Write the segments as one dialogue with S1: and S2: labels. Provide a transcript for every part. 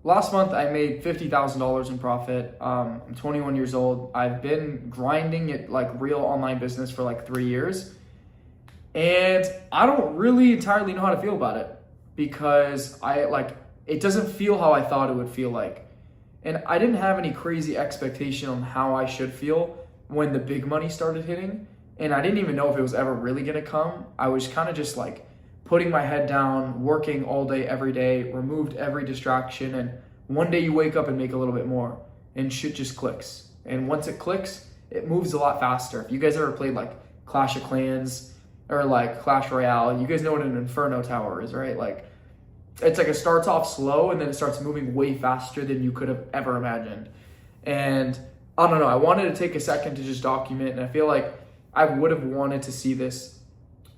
S1: Last month, I made $50,000 in profit. I'm 21 years old. I've been grinding it like real online business for like 3 years. And I don't really entirely know how to feel about it because it doesn't feel how I thought it would feel like. And I didn't have any crazy expectation on how I should feel when the big money started hitting. And I didn't even know if it was ever really gonna come. I was kind of just like putting my head down, working all day, every day, removed every distraction. And one day you wake up and make a little bit more and shit just clicks. And once it clicks, it moves a lot faster. If you guys ever played like Clash of Clans or like Clash Royale, you guys know what an Inferno Tower is, right? Like it's like it starts off slow and then it starts moving way faster than you could have ever imagined. And I don't know, I wanted to take a second to just document, and I feel like I would have wanted to see this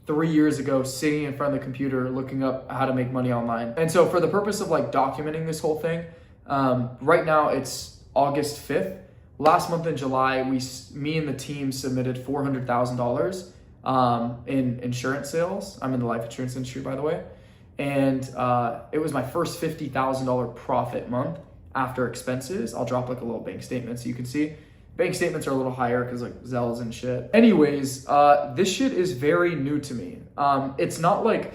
S1: 3 years ago, sitting in front of the computer looking up how to make money online. And so for the purpose of like documenting this whole thing, right now it's August 5th. Last month in July, me and the team submitted $400,000 in insurance sales. I'm in the life insurance industry, by the way. And it was my first $50,000 profit month after expenses. I'll drop like a little bank statement so you can see. Bank statements are a little higher because like Zells and shit. Anyways, this shit is very new to me. It's not like,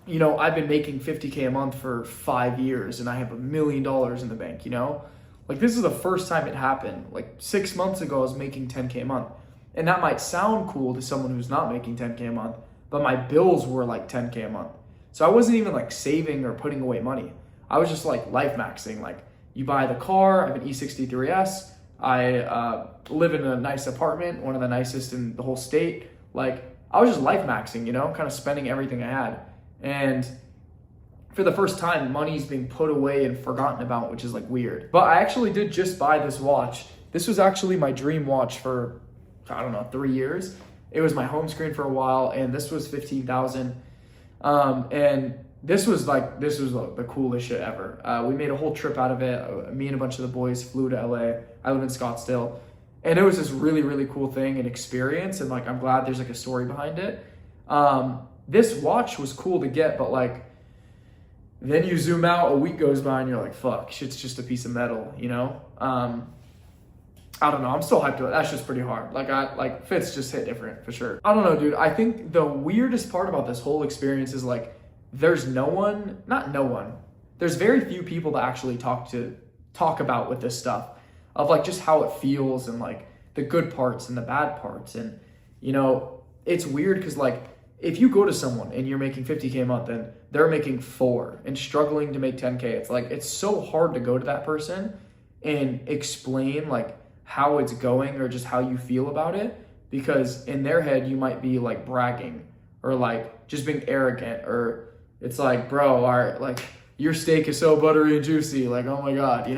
S1: I've been making 50K a month for 5 years and I have $1 million in the bank, Like this is the first time it happened. Like 6 months ago, I was making 10K a month. And that might sound cool to someone who's not making 10K a month, but my bills were like 10K a month. So I wasn't even like saving or putting away money. I was just like life maxing. Like you buy the car, I have an E63S. I live in a nice apartment, one of the nicest in the whole state. Like I was just life maxing, kind of spending everything I had. And for the first time, money's being put away and forgotten about, which is like weird. But I actually did just buy this watch. This was actually my dream watch for, 3 years. It was my home screen for a while, and this was $15,000. And this was the coolest shit ever. We made a whole trip out of it. Me and a bunch of the boys flew to LA. I live in Scottsdale. And it was this really, really cool thing and experience. And like, I'm glad there's like a story behind it. This watch was cool to get, but like, then you zoom out, a week goes by and you're like, fuck, shit's just a piece of metal, I don't know. I'm still hyped to it. That's just pretty hard. Fits just hit different for sure. I don't know, dude. I think the weirdest part about this whole experience is like, there's there's very few people to actually talk about with this stuff of like just how it feels and like the good parts and the bad parts. And, it's weird because like, if you go to someone and you're making 50K a month and they're making 4 and struggling to make 10K, it's like, it's so hard to go to that person and explain like how it's going or just how you feel about it, because in their head you might be like bragging or like just being arrogant, or it's like, bro, like your steak is so buttery and juicy, like, oh my God,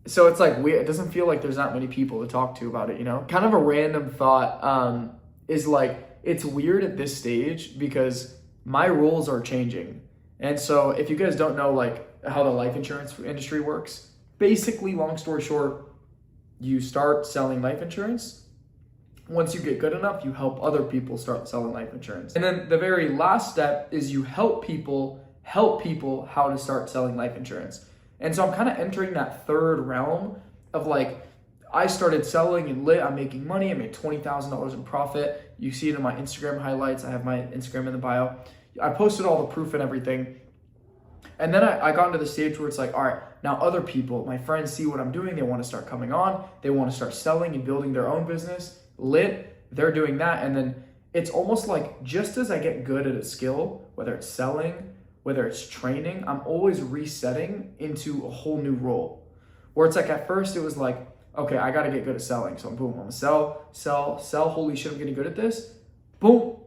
S1: so it's like weird. It doesn't feel like there's that many people to talk to about it, Kind of a random thought is like, it's weird at this stage because my rules are changing. And so if you guys don't know like how the life insurance industry works, basically, long story short, you start selling life insurance. Once you get good enough, you help other people start selling life insurance. And then the very last step is you help people how to start selling life insurance. And so I'm kind of entering that third realm of like, I started selling and I'm making money. I made $20,000 in profit. You see it in my Instagram highlights. I have my Instagram in the bio. I posted all the proof and everything. And then I got into the stage where it's like, all right, now other people, my friends see what I'm doing. They want to start coming on. They want to start selling and building their own business. They're doing that. And then it's almost like just as I get good at a skill, whether it's selling, whether it's training, I'm always resetting into a whole new role. Where it's like at first it was like, okay, I got to get good at selling. So boom, I'm going to sell. Holy shit, I'm getting good at this. Boom,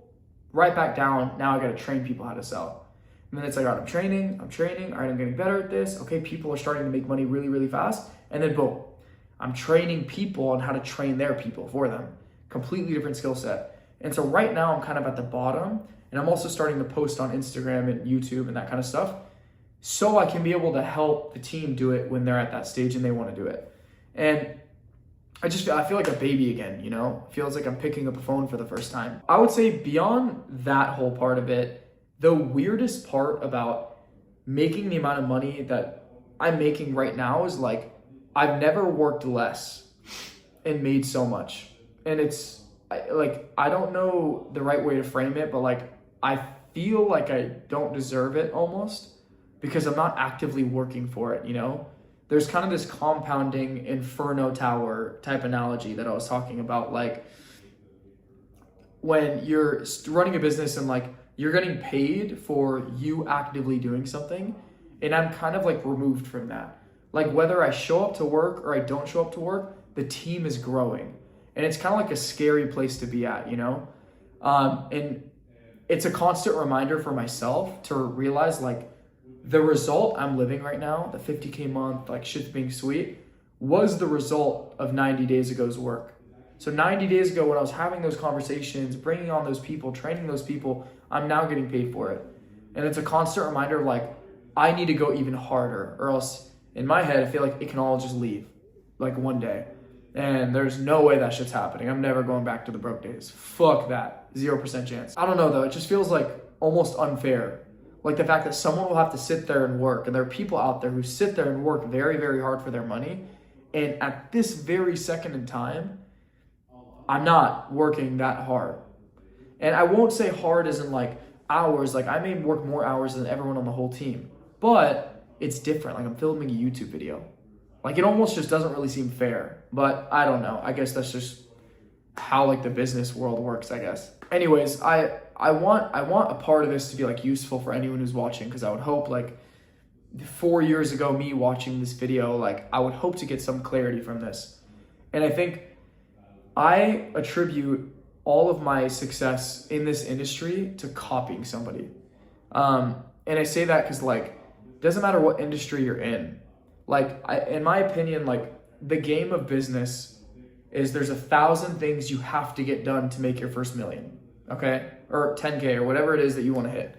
S1: right back down. Now I got to train people how to sell. And then it's like, all right, I'm training. All right, I'm getting better at this. Okay, people are starting to make money really, really fast. And then boom, I'm training people on how to train their people for them. Completely different skill set. And so right now I'm kind of at the bottom, and I'm also starting to post on Instagram and YouTube and that kind of stuff, so I can be able to help the team do it when they're at that stage and they want to do it. And I feel like a baby again, It feels like I'm picking up a phone for the first time. I would say beyond that whole part of it, the weirdest part about making the amount of money that I'm making right now is like, I've never worked less and made so much. And it's like, I don't know the right way to frame it, but like, I feel like I don't deserve it almost because I'm not actively working for it, you know? There's kind of this compounding inferno tower type analogy that I was talking about. Like when you're running a business and like you're getting paid for you actively doing something, and I'm kind of like removed from that. Like whether I show up to work or I don't show up to work, the team is growing. And it's kind of like a scary place to be at, you know? And it's a constant reminder for myself to realize like the result I'm living right now, the 50K month, like shit's being sweet, was the result of 90 days ago's work. So 90 days ago when I was having those conversations, bringing on those people, training those people, I'm now getting paid for it. And it's a constant reminder of like, I need to go even harder, or else in my head, I feel like it can all just leave like one day. And there's no way that shit's happening. I'm never going back to the broke days. Fuck that. 0% chance. I don't know though. It just feels like almost unfair. Like the fact that someone will have to sit there and work, and there are people out there who sit there and work very, very hard for their money. And at this very second in time, I'm not working that hard. And I won't say hard as in like hours. Like I may work more hours than everyone on the whole team, but it's different. Like I'm filming a YouTube video. Like it almost just doesn't really seem fair, but I don't know. I guess that's just how like the business world works, I guess. Anyways, I want a part of this to be like useful for anyone who's watching, because I would hope like 4 years ago, me watching this video, like I would hope to get some clarity from this. And I think I attribute all of my success in this industry to copying somebody. And I say that because like, it doesn't matter what industry you're in. Like in my opinion, like the game of business is there's 1,000 things you have to get done to make your first million, okay? Or 10K or whatever it is that you want to hit.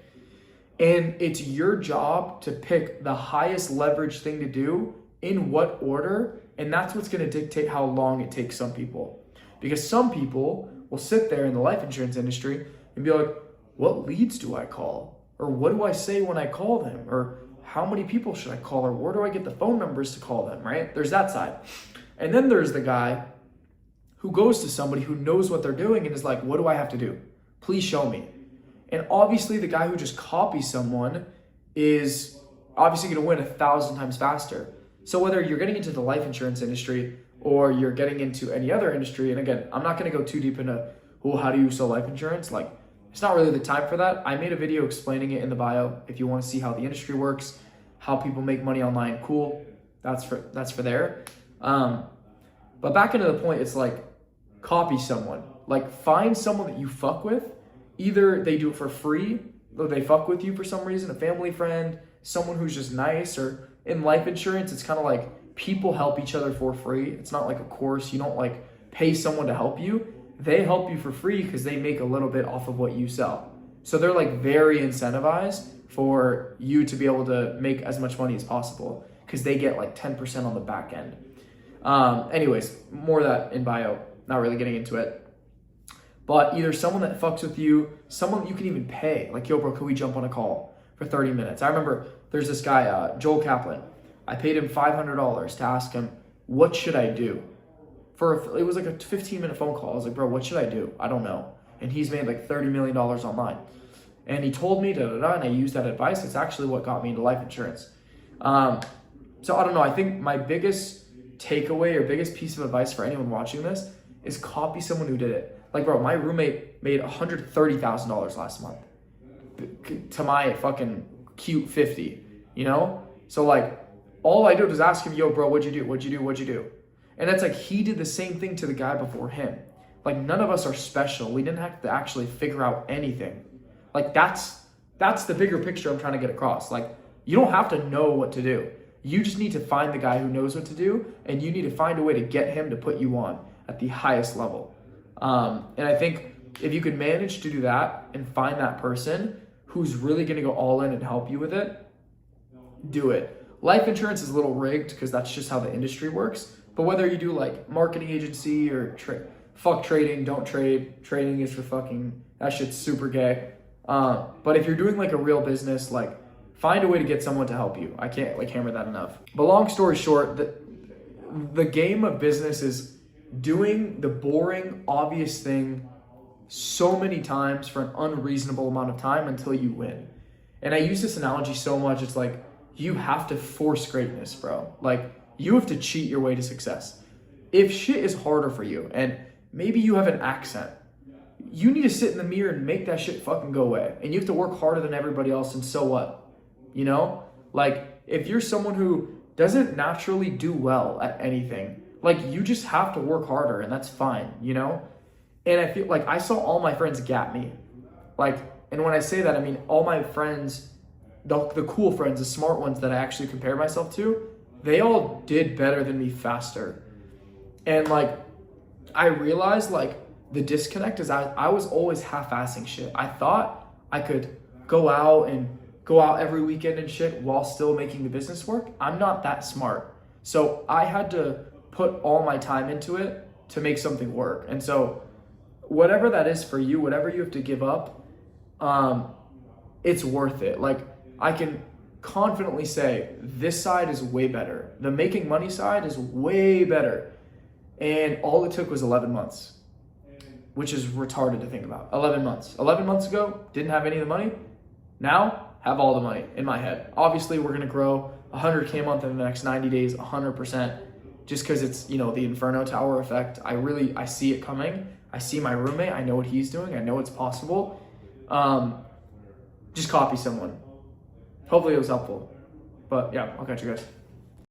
S1: And it's your job to pick the highest leverage thing to do in what order, and that's what's going to dictate how long it takes some people. Because some people will sit there in the life insurance industry and be like, what leads do I call? Or what do I say when I call them? Or how many people should I call? Or where do I get the phone numbers to call them, right? There's that side. And then there's the guy who goes to somebody who knows what they're doing and is like, what do I have to do? Please show me. And obviously the guy who just copies someone is obviously going to win 1,000 times faster. So whether you're getting into the life insurance industry or you're getting into any other industry, and again, I'm not going to go too deep into, well, how do you sell life insurance? Like, it's not really the time for that. I made a video explaining it in the bio. If you want to see how the industry works, how people make money online, cool. That's for there. But back into the point, it's like, copy someone. Like, find someone that you fuck with. Either they do it for free, or they fuck with you for some reason, a family friend, someone who's just nice, or in life insurance, it's kind of like people help each other for free. It's not like a course. You don't like pay someone to help you. They help you for free because they make a little bit off of what you sell. So they're like very incentivized for you to be able to make as much money as possible because they get like 10% on the back end. Anyways, more of that in bio, not really getting into it. But either someone that fucks with you, someone that you can even pay. Like, yo, bro, could we jump on a call for 30 minutes? I remember there's this guy, Joel Kaplan. I paid him $500 to ask him, what should I do? It was like a 15-minute phone call. I was like, bro, what should I do? I don't know. And he's made like $30 million online. And he told me, and I used that advice. It's actually what got me into life insurance. So I don't know. I think my biggest takeaway or biggest piece of advice for anyone watching this is copy someone who did it. Like, bro, my roommate made $130,000 last month to my fucking cute 50, you know? So like, all I did was ask him, yo, bro, what'd you do? What'd you do? What'd you do? And it's like, he did the same thing to the guy before him. Like, none of us are special. We didn't have to actually figure out anything. Like, that's the bigger picture I'm trying to get across. Like, you don't have to know what to do. You just need to find the guy who knows what to do, and you need to find a way to get him to put you on at the highest level. And I think if you could manage to do that and find that person who's really going to go all in and help you with it, do it. Life insurance is a little rigged because that's just how the industry works. But whether you do like marketing agency or fuck trading, don't trade. Trading is for fucking, that shit's super gay. But if you're doing like a real business, like find a way to get someone to help you. I can't like hammer that enough. But long story short, the game of business is doing the boring, obvious thing so many times for an unreasonable amount of time until you win. And I use this analogy so much. It's like, you have to force greatness, bro. Like, you have to cheat your way to success. If shit is harder for you and maybe you have an accent, you need to sit in the mirror and make that shit fucking go away. And you have to work harder than everybody else, and so what? You know? Like, if you're someone who doesn't naturally do well at anything, like, you just have to work harder, and that's fine, you know? And I feel like I saw all my friends gap me. Like, and when I say that, I mean all my friends, the cool friends, the smart ones that I actually compare myself to, they all did better than me faster. And like, I realized like the disconnect is I was always half-assing shit. I thought I could go out every weekend and shit while still making the business work. I'm not that smart. So I had to put all my time into it to make something work. And so whatever that is for you, whatever you have to give up, it's worth it. Like, I can confidently say this side is way better. The making money side is way better. And all it took was 11 months, which is retarded to think about. 11 months. 11 months ago, didn't have any of the money. Now, have all the money in my head. Obviously, we're going to grow 100K a month in the next 90 days, 100%, just because it's, you know, the Inferno Tower effect. I see it coming. I see my roommate. I know what he's doing. I know it's possible. Just copy someone. Hopefully it was helpful. But yeah, I'll catch you guys.